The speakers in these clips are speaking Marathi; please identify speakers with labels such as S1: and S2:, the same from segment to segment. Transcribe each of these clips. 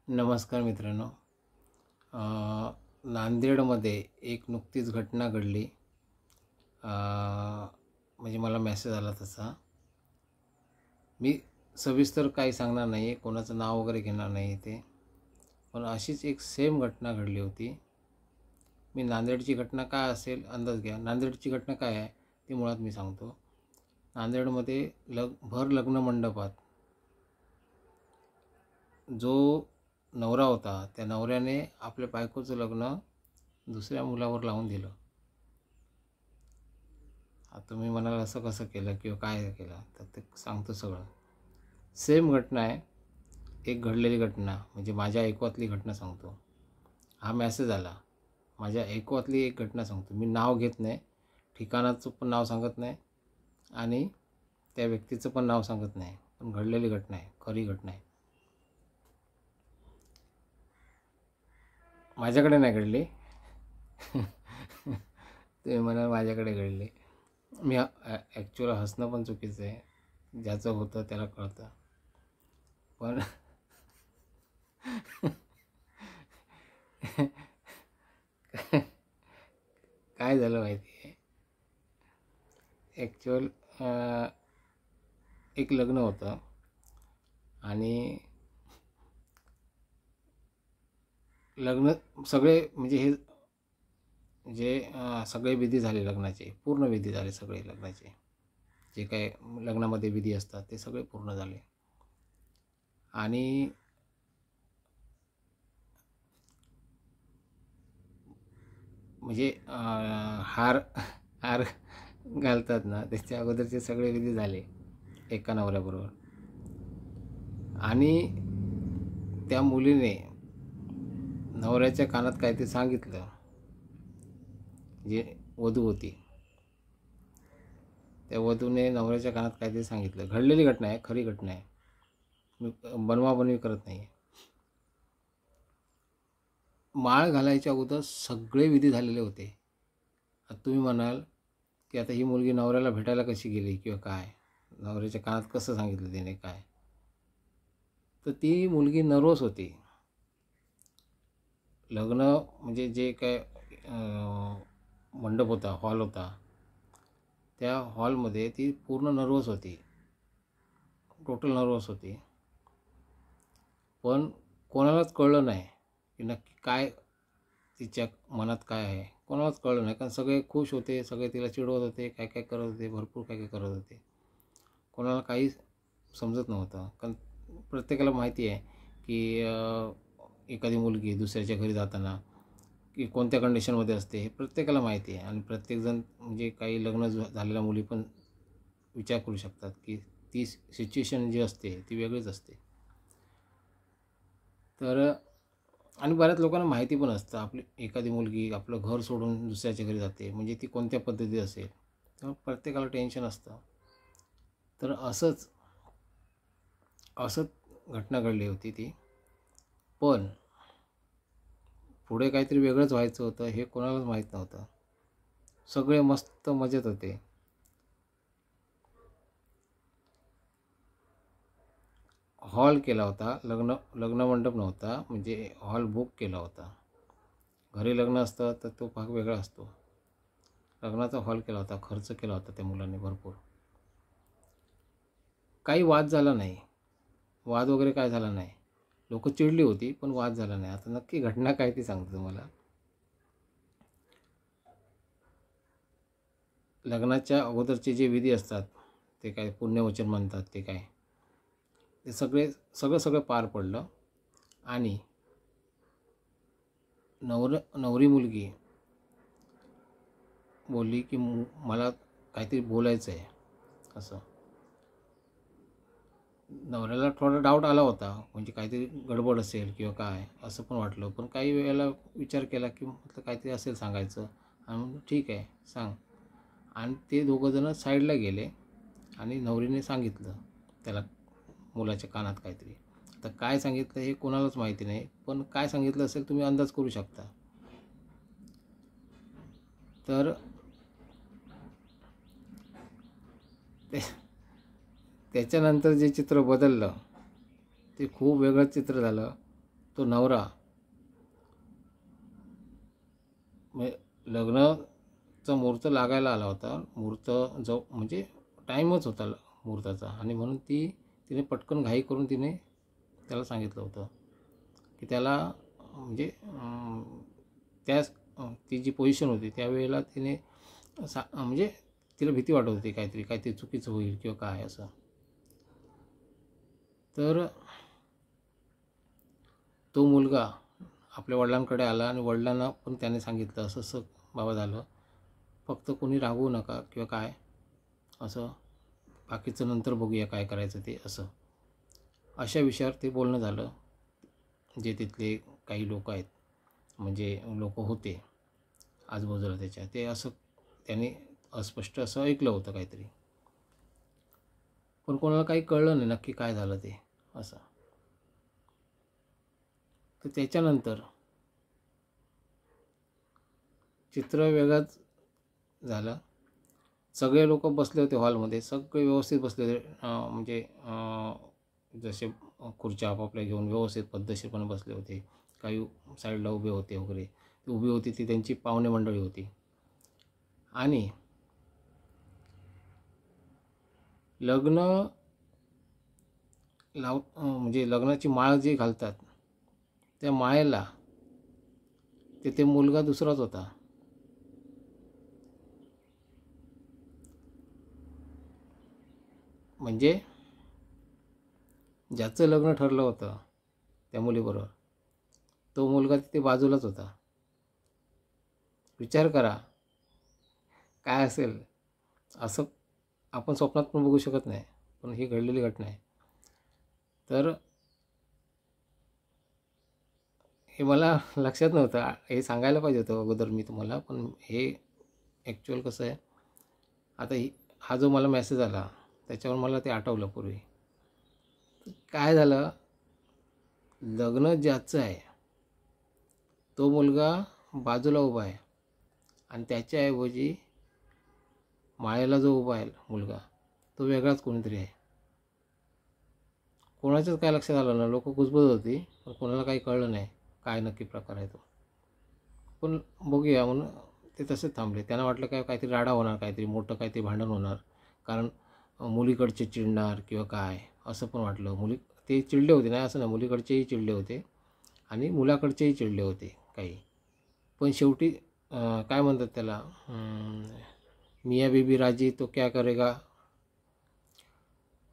S1: नमस्कार मित्रांनो. नांदेडमध्ये एक नुकतीच घटना घडली. म्हणजे मला मेसेज आला तसा. मी सविस्तर काही सांगणार नाही, कोणाचं नाव वगैरे घेणार नाही ते. पण अशीच एक सेम घटना घडली होती. मी नांदेडची घटना काय असेल अंदाज घ्या. नांदेडची घटना काय आहे ती मुळात मी सांगतो. नांदेडमध्ये भर लग्न मंडपात जो नवरा होता त्या नवऱ्याने आपल्या बायकोचं लग्न दुसऱ्या मुलावर लावून दिलं. आता तुम्ही म्हणाल असं कसं केलं किंवा काय केलं, तर ते सांगतो सगळं. सेम घटना आहे, एक घडलेली घटना, म्हणजे माझ्या ऐकवातली घटना सांगतो. हा मेसेज आला, माझ्या ऐकवातली एक घटना सांगतो. मी नाव घेत नाही, ठिकाणाचं पण नाव सांगत नाही आणि त्या व्यक्तीचं पण नाव सांगत नाही, पण घडलेली घटना आहे, खरी घटना आहे. माझ्याकडे नाही घडली. तुम्ही म्हणाल माझ्याकडे घडली. मी ॲक्च्युअल हसणं पण चुकीचं आहे, ज्याचं होतं त्याला कळतं. पण काय झालं माहिती आहे, ॲक्च्युअल एक लग्न होतं आणि लग्न सगळे म्हणजे हे जे सगळे विधी झाले लग्नाचे, पूर्ण विधी झाले सगळे लग्नाचे, जे काय लग्नामध्ये विधी असतात ते सगळे पूर्ण झाले. आणि म्हणजे हार हार घालतात ना, त्याच्या अगोदरचे सगळे विधी झाले एका नवऱ्याबरोबर. आणि त्या मुलीने नवऱ्याच्या कानात काय ते सांगितलं, जे वधू होती त्या वधूने नवऱ्याच्या कानात काय ते सांगितलं. घडलेली घटना आहे, खरी घटना आहे, मी बनवाबनवी करत नाही. माळ घालायच्या अगोदर सगळे विधी झालेले होते. आता तुम्ही म्हणाल की आता ही मुलगी नवऱ्याला भेटायला कशी गेली किंवा काय, नवऱ्याच्या कानात कसं सांगितलं तिने काय. तर ती मुलगी नर्वस होती. लग्न म्हणजे जे काय मंडप होता, हॉल होता, त्या हॉलमध्ये ती पूर्ण नर्वस होती, टोटल नर्वस होती. पण कोणालाच कळलं नाही की नक्की काय तिच्या मनात काय आहे, कोणालाच कळलं नाही. कारण सगळे खुश होते, सगळे तिला चिडवत होते, काय काय करत होते, भरपूर काय काय करत होते. कोणाला काही समजत नव्हतं. कारण प्रत्येकाला माहिती आहे की एखादी मुलगी दुसऱ्याच्या घरी जाताना की कोणत्या कंडिशनमध्ये असते हे प्रत्येकाला माहिती आहे. आणि प्रत्येकजण म्हणजे काही लग्न झालेल्या मुली पण विचार करू शकतात की ती सिच्युएशन जी असते ती वेगळीच असते. तर आणि बऱ्याच लोकांना माहिती पण असतं आपली एखादी मुलगी आपलं घर सोडून दुसऱ्याच्या घरी जाते म्हणजे ती कोणत्या पद्धतीत असेल, तर प्रत्येकाला टेन्शन असतं. तर असंच घटना घडली होती ती. पण पुढे काहीतरी वेगळंच व्हायचं होतं हे कोणालाच माहीत नव्हतं. सगळे मस्त मजेत होते. हॉल केला होता, लग्न मंडप नव्हता, म्हणजे हॉल बुक केला होता. घरी लग्न असतं तर तो भाग वेगळा असतो. लग्नाचा हॉल केला होता, खर्च केला होता त्या मुलाने भरपूर. काही वाद झाला नाही, वाद वगैरे काय झाला नाही. लोक चिडली होती पण वाद झाला नाही. आता नक्की घटना काय ती सांगतो तुम्हाला. लग्नाच्या अगोदरचे जे विधी असतात ते काय पुण्यवचन म्हणतात, ते काय ते सगळं पार पडलं. आणि नवरी मुलगी बोलली की मला काहीतरी बोलायचं आहे असं. नवऱ्याला थोडा डाऊट आला होता, म्हणजे काहीतरी गडबड असेल किंवा काय असं पण वाटलं. पण काही वेळेला विचार केला की म्हटलं काहीतरी असेल सांगायचं, आणि म्हणलं ठीक आहे सांग. आणि ते दोघंजणं साईडला गेले आणि नवरीने सांगितलं त्याला मुलाच्या कानात काहीतरी. आता काय सांगितलं हे कोणालाच माहिती नाही, पण काय सांगितलं असेल तुम्ही अंदाज करू शकता. तर त्याच्यानंतर जे चित्र बदललं ते खूप वेगळं चित्र झालं. तो नवरा लग्नाचा मुहूर्त लागायला आला होता. मुहूर्त जो म्हणजे टाईमच होता मुहूर्ताचा, आणि म्हणून तिने पटकन घाई करून तिने त्याला सांगितलं होतं की त्याला म्हणजे ती जी पोझिशन होती त्यावेळेला तिने म्हणजे तिला भीती वाटत होती काहीतरी चुकीचं होईल किंवा काय असं. तर तो मुलगा आपल्या वडिलांकडे आला आणि वडिलांना पण त्याने सांगितलं असं असं बाबा झालं, फक्त कोणी रागवू नका किंवा काय असं, बाकीचं नंतर बघूया काय करायचं ते असं. अशा विषयावर ते बोलणं झालं. जे तिथले काही लोक आहेत, म्हणजे लोक होते आजूबाजूला त्याच्या, ते असं त्याने अस्पष्ट असं ऐकलं होतं काहीतरी, पण कोणाला काही कळलं नाही नक्की काय झालं ते असं. तर त्याच्यानंतर चित्र वेगळंच झालं. सगळे लोक बसले होते हॉलमध्ये, सगळे व्यवस्थित बसले होते, म्हणजे जसे खुर्च्या आपापल्या घेऊन व्यवस्थित पद्धतशीरपणे बसले होते. काही साईडला उभे होते वगैरे. ती उभी होती ती त्यांची पाहुणे मंडळी होती. आणि लग्न म्हणजे लग्नाची माळ जी घालतात त्या माळेला ते मुलगा दुसराच होता. म्हणजे ज्याचं लग्न ठरलं होतं त्या मुलीबरोबर तो मुलगा तिथे बाजूलाच होता. विचार करा काय असेल. असं आपण स्वप्नात पण बघू शकत नाही, पण ही घडलेली घटना आहे. तर हे मला लक्षात नव्हतं, हे सांगायला पाहिजे होतं अगोदर मी तुम्हाला, पण हे ॲक्च्युअल कसं आहे, आता हा जो मला मेसेज आला त्याच्यावर मला ते आठवलं पूर्वी. काय झालं, लग्न ज्याचं आहे तो मुलगा बाजूला उभा आहे आणि त्याच्याऐवजी माळेला जो उभा आहे मुलगा तो वेगळाच कोणीतरी आहे. कोणाच्याच काय लक्षात आलं ना, लोक कुजबुज होती, पण कोणाला काही कळलं नाही काय नक्की प्रकार आहे तो. पण बघूया म्हणून ते तसेच थांबले. त्यांना वाटलं काहीतरी राडा होणार, काहीतरी मोठं काहीतरी भांडण होणार, कारण मुलीकडचे चिडणार किंवा काय असं पण वाटलं. ते चिडले होते, नाही असं नाही, मुलीकडचेही चिडले होते आणि मुलाकडचेही चिडले होते काही. पण शेवटी काय म्हणतात त्याला, मियाँ बीबी राजी तो क्या करेगा.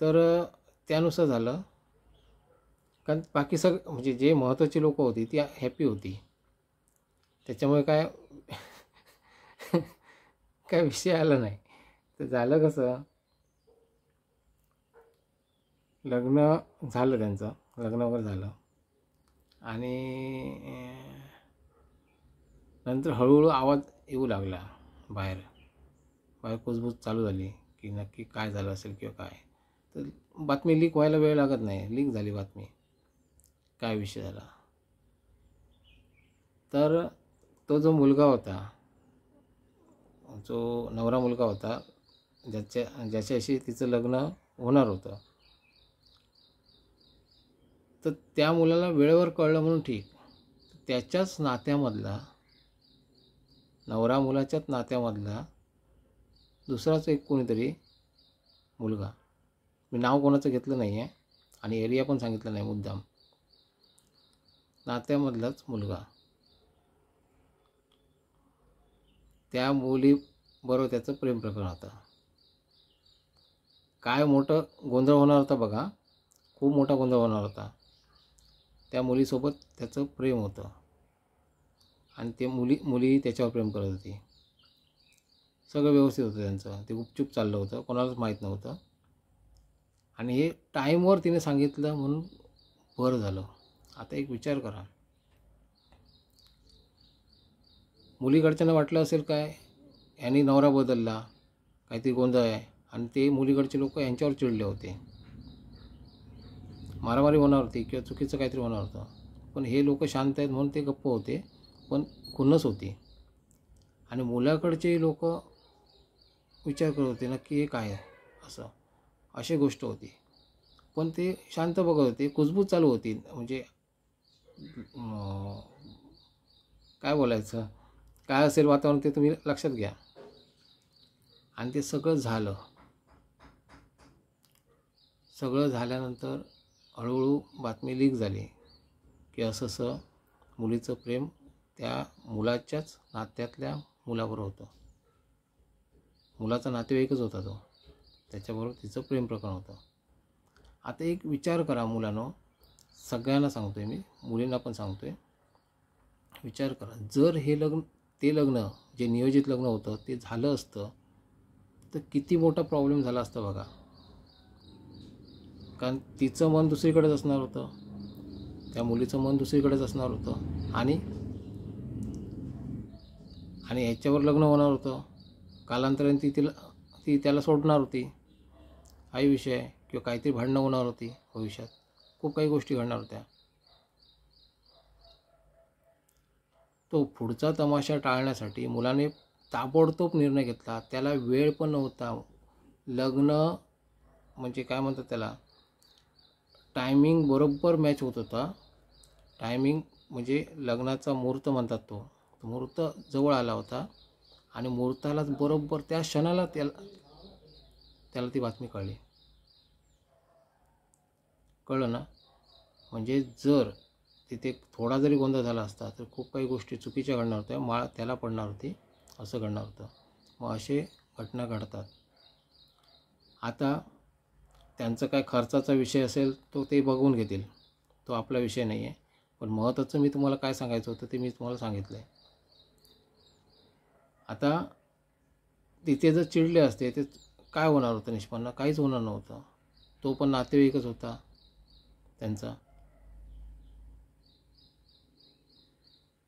S1: तर त्यानुसार झालं. कारण बाकी म्हणजे जे महत्त्वाची लोकं होती ती हॅपी होती, त्याच्यामुळे काय काय विषय आला नाही. तर झालं कसं, लग्न झालं, त्यांचं लग्न वगैरे झालं आणि नंतर हळूहळू आवाज येऊ लागला बाहेर कुजबूज चालू झाली की नक्की काय झालं असेल किंवा काय. तर बातमी लीक व्हायला वेळ लागत नाही, लीक झाली बातमी काय विषय झाला. तर तो जो मुलगा होता, जो नवरा मुलगा होता, ज्याच्याशी तिचं लग्न होणार होतं, तर त्या मुलाला वेळेवर कळलं म्हणून ठीक. त्याच्याच नात्यामधला, नवरा मुलाच्याच नात्यामधला दुसराच एक कोणीतरी मुलगा, मी नाव कोणाचं घेतलं नाही आहे आणि एरिया पण सांगितलं नाही मुद्दाम, नात्यामधलाच मुलगा त्या मुलीबरोबर त्याचं प्रेम प्रकरण होतं. काय मोठं गोंधळ होणार होता बघा, खूप मोठा गोंधळ होणार होता. त्या मुलीसोबत त्याचं प्रेम होतं आणि ते मुली त्याच्यावर प्रेम करत होती. सगळं व्यवस्थित होतं त्यांचं, ते गुपचूप चाललं होतं, कोणालाच माहीत नव्हतं. आणि हे टाईमवर तिने सांगितलं म्हणून बरं झालं. आता एक विचार करा, मुलीकडच्यांना वाटलं असेल काय यांनी नवरा बदलला, काहीतरी गोंधळ आहे, आणि ते मुलीकडचे लोक यांच्यावर चिडले होते, मारामारी होणार होती किंवा चुकीचं काहीतरी होणार होतं. पण हे लोक शांत आहेत म्हणून ते गप्प होते, पण खुन्नस होती. आणि मुलाकडचे लोक विचार करत होते नक्की हे काय असं, अशी गोष्ट होती. पण ते शांत बघत होते, कुजबूज चालू होती. म्हणजे काय बोलायचं, काय असेल वातावरण ते तुम्ही लक्षात घ्या. आणि ते सगळं झालं. सगळं झाल्यानंतर हळूहळू बातमी लीक झाली की असं मुलीचं प्रेम त्या मुलाच्याच नात्यातल्या मुलाबरोबर होतं. मुलाचा नातेवाईकच होता तो, त्याच्याबरोबर तिचं प्रेम प्रकरण होतं. आता एक विचार करा मुलांनो, सगळ्यांना सांगतोय मी, मुलींना पण सांगतोय, विचार करा, जर हे ते लग्न जे नियोजित लग्न होतं ते झालं असतं तर किती मोठा प्रॉब्लेम झाला असता बघा. कारण तिचं मन दुसरीकडेच असणार होतं, त्या मुलीचं मन दुसरीकडेच असणार होतं, आणि याच्यावर लग्न होणार होतं. कालांतराने ती त्याला सोडणार होती, हाही विषय आहे. किंवा काहीतरी भांडणं होणार होती भविष्यात, खूप काही गोष्टी घडणार होत्या. तो पुढचा तमाशा टाळण्यासाठी मुलाने ताबडतोब निर्णय घेतला. त्याला वेळ पण नव्हता. लग्न म्हणजे काय म्हणतात त्याला, टायमिंग बरोबर मॅच होत होता. टायमिंग म्हणजे लग्नाचा मुहूर्त म्हणतात, तो मुहूर्त जवळ आला होता आणि मुहूर्तालाच बरोबर त्या क्षणाला त्याला ती बातमी कळलं ना. म्हणजे जर तिथे थोडा जरी गोंधळ झाला असता तर खूप काही गोष्टी चुकीच्या घडणार होत्या, माळ त्याला पडणार होती, असं घडणार होतं. मग असे घटना घडतात. आता त्यांचं काय खर्चाचा विषय असेल तो ते बघून घेतील, तो आपला विषय नाही आहे. पण महत्त्वाचं मी तुम्हाला काय सांगायचं होतं ते मी तुम्हाला सांगितलं आहे. आता तिथे जर चिडले असते ते काय होणार होतं निष्पन्न, काहीच होणार नव्हतं. तो पण नातेवाईकच होता त्यांचा,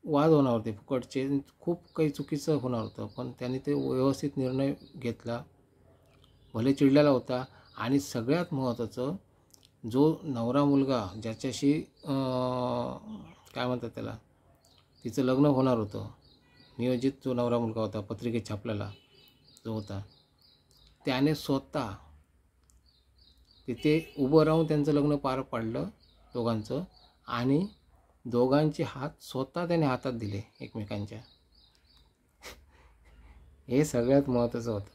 S1: वाद होणार होते फुकटचे, खूप काही चुकीचं होणार होतं. पण त्यांनी ते व्यवस्थित निर्णय घेतला, भले चिडलेला होता. आणि सगळ्यात महत्त्वाचं, जो नवरा मुलगा ज्याच्याशी काय म्हणतात त्याला, तिचं लग्न होणार होतं, नियोजित जो नवरा मुलगा होता पत्रिकेत छापलेला जो होता, त्याने स्वतः तिथे उभं राहून त्यांचं लग्न पार पाडलं दोघांचं. आणि दोघांचे हात स्वतः त्याने हातात दिले एकमेकांच्या. हे सगळ्यात महत्त्वाचं होतं.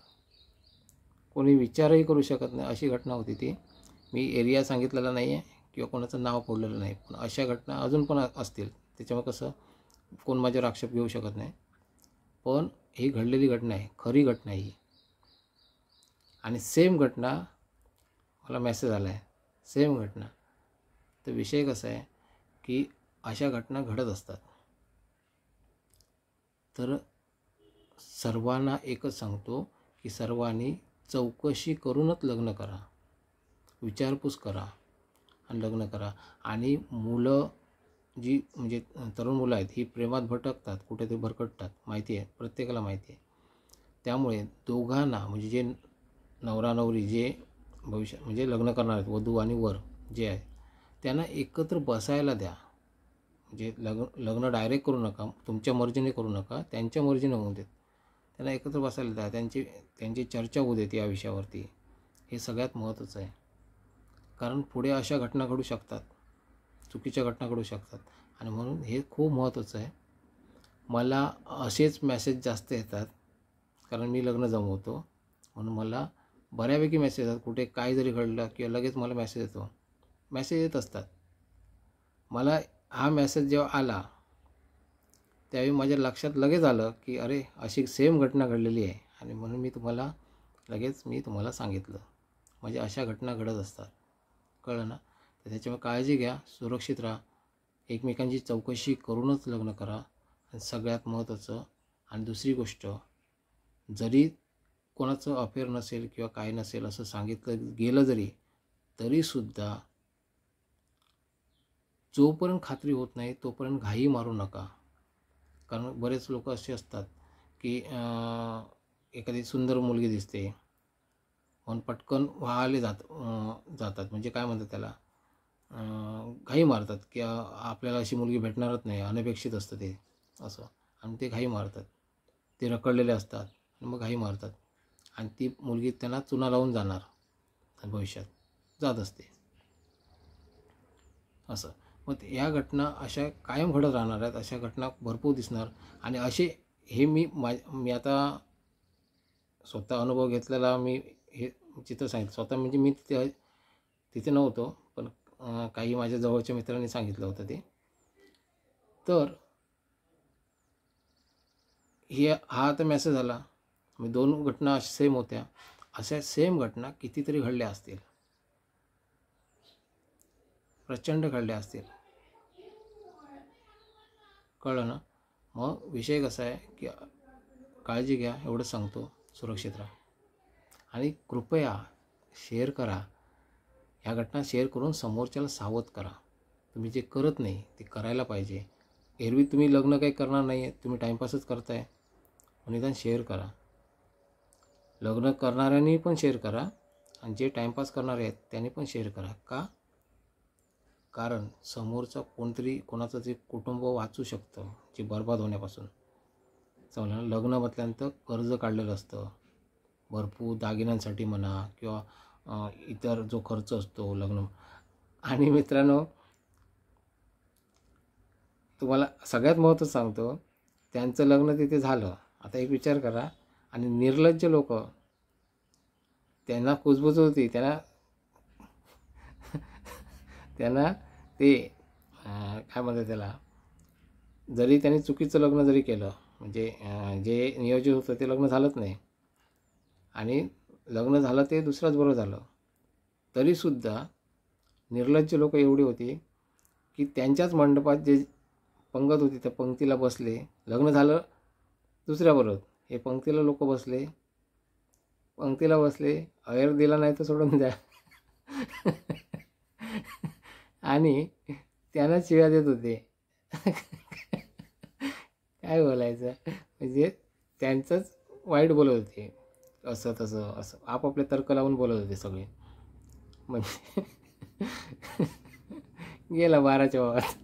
S1: कोणी विचारही करू शकत नाही अशी घटना होती ती. मी एरिया सांगितलेला नाही आहे किंवा कोणाचं नाव फोडलेलं नाही, पण अशा घटना अजून पण असतील. त्याच्यामुळे कसं कोण माझ्यावर आक्षेप घेऊ शकत नाही. पण ही घडलेली घटना आहे, खरी घटना ही. आणि सेम घटना मला मेसेज आला आहे, सेम घटना. तर विषय कसा आहे की अशा घटना घडत असतात. तर सर्वांना एकच सांगतो की सर्वांनी चौकशी करूनच लग्न करा, विचारपूस करा आणि लग्न करा. आणि मुलं जी म्हणजे तरुण मुलं आहेत ही प्रेमात भटकतात, कुठेतरी भरकटतात, माहिती आहे, प्रत्येकाला माहिती आहे. त्यामुळे दोघांना म्हणजे जे नवरा नवरी जे भविष्यात म्हणजे लग्न करणार आहेत, वधू आणि वर जे आहे, त्यांना एकत्र बसायला द्या. म्हणजे लग्न डायरेक्ट करू नका, तुमच्या मर्जीने करू नका, त्यांच्या मर्जीने होऊ देत. त्यांना एकत्र बसायला द्या, त्यांची चर्चा होऊ देत या विषयावरती. हे सगळ्यात महत्त्वाचं आहे. कारण पुढे अशा घटना घडू शकतात, चुकीच्या घटना घडू शकतात. आणि म्हणून हे खूप महत्त्वाचं आहे. मला असेच मेसेज जास्त येतात कारण मी लग्न जमवतो, म्हणून मला बऱ्यापैकी मेसेज येतात. कुठे काय जरी घडलं किंवा लगेच मला मेसेज येत असतात. मला हा मेसेज जेव्हा आला त्यावेळी माझ्या लक्षात लगेच आलं की अरे अशी सेम घटना घडलेली आहे, आणि म्हणून मी तुम्हाला सांगितलं. म्हणजे अशा घटना घडत असतात, कळलं ना. तर त्याच्यामुळे काळजी घ्या, सुरक्षित राहा, एकमेकांची चौकशी करूनच लग्न करा. आणि सगळ्यात महत्त्वाचं, आणि दुसरी गोष्ट, जरी कोणाचं अफेअर नसेल किंवा काय नसेल असं सांगितलं गेलं तरीसुद्धा जोपर्यंत खात्री होत नाही तोपर्यंत घाई मारू नका. कारण बरेच लोक असे असतात की एखादी सुंदर मुलगी दिसते म्हणून पटकन व्हायला जातात, म्हणजे काय म्हणतात त्याला, घाई मारतात की आपल्याला अशी मुलगी भेटणारच नाही, अनपेक्षित असतं ते असं, आणि ते घाई मारतात. ते रखडलेले असतात आणि मग घाई मारतात, आणि ती मुलगी त्यांना चुना लावून जाणार भविष्यात जात असते असं. मग या घटना अशा कायम घडत राहणार आहेत, अशा घटना भरपूर दिसणार. आणि असे हे मी आता स्वतः अनुभव घेतलेला मी हे चित्र सांगितलं. स्वतः म्हणजे मी तिथे नव्हतो, पण काही माझ्या जवळच्या मित्रांनी सांगितलं होतं ते. तर हा आता मेसेज आला. मी 2 घटना अशा सेम होत्या. अशा सेम घटना कितीतरी घडल्या असतील, प्रचंड घडल्या असतील. कळलं ना? मग विषय कसा आहे की काळजी घ्या, एवढंच सांगतो. सुरक्षित राहा आणि कृपया शेअर करा. ह्या घटना शेअर करून समोरच्याला सावध करा. तुम्ही जे करत नाही ते करायला पाहिजे. एरवी तुम्ही लग्न काही करणार नाही आहे, तुम्ही टाईमपासच करताय, निदान शेअर करा. लग्न करणाऱ्यांनी पण शेअर करा आणि जे टाईमपास करणारे आहेत त्यांनी पण शेअर करा. का? कारण समोरचा कोणतरी कोणाचं जे कुटुंब वाचू शकतं जे बर्बाद होण्यापासून. समजा लग्न म्हटल्यानंतर कर्ज काढलेलं असतं भरपूर, दागिन्यांसाठी म्हणा किंवा इतर जो खर्च असतो लग्न. आणि मित्रांनो, तुम्हाला सगळ्यात महत्त्वाचं सांगतो, त्यांचं लग्न तिथे झालं. आता एक विचार करा, आणि निर्लज्ज लोक, त्यांना कुजबूज होती, त्यांना ते काय म्हणतात त्याला, जरी त्यांनी चुकीचं लग्न जरी केलं, म्हणजे जे नियोजित होतं ते लग्न झालंच नाही आणि लग्न झालं ते दुसऱ्याच बरोबर झालं, तरीसुद्धा निर्लज्ज लोक एवढी होती की त्यांच्याच मंडपात जे पंगत होती त्या पंक्तीला बसले. लग्न झालं दुसऱ्याबरोबर, हे पंक्तीला लोक बसले, पंक्तीला बसले, अहेर दिला नाही तर सोडून द्या. आणि त्यांना शिव्या देत होते. काय बोलायचं, म्हणजे त्यांचंच वाईट बोलत होते, असं तसं असं आपापले तर्क लावून बोलत होते सगळे. म्हणजे गेला 12च्या वावात.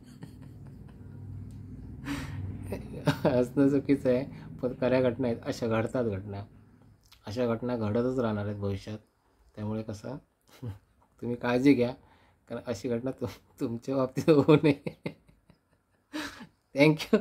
S1: हसणं चुकीचं आहे, पण खऱ्या घटना आहेत. अशा घडतात घटना, अशा घटना घडतच राहणार आहेत भविष्यात. त्यामुळे कसं तुम्ही काळजी घ्या, कारण अशी घटना तुमच्या बाबतीत होऊ नये. थँक्यू.